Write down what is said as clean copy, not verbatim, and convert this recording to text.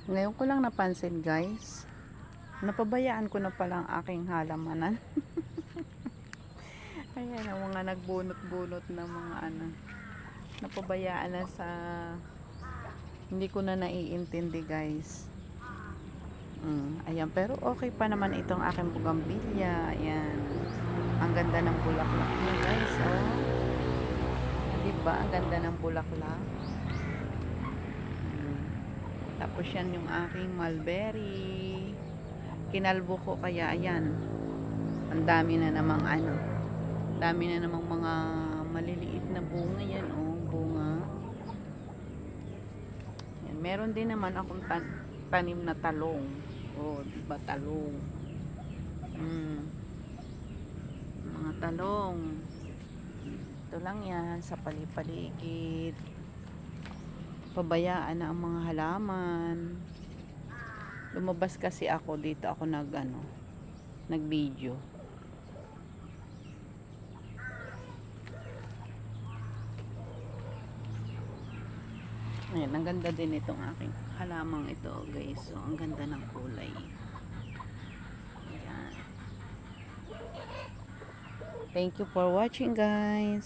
Ngayon ko lang napansin, guys. Napabayaan ko na palang aking halamanan. Ayan, ang mga nagbunot-bunot na mga ano. Napabayaan na sa... Hindi ko na naiintindi, guys. Ayan, pero okay pa naman itong aking bugambilya. Ayan. Ang ganda ng bulaklak niya, guys. Oh. Diba? Ang ganda ng bulaklak. Tapos yan yung aking mulberry. Kinalbo ko kaya ayan. Ang dami na namang ano. Dami na namang mga maliliit na bunga yan. Oh, bunga. Yan. Meron din naman akong tanim na talong. Oh, diba talong? Mga talong. Ito lang yan sa palipaligid. Pabayaan na ang mga halaman. Lumabas kasi ako dito, ako nag-video. Ayan, ang ganda din itong aking halamang ito, guys. So, ang ganda ng kulay. Ayan. Thank you for watching, guys.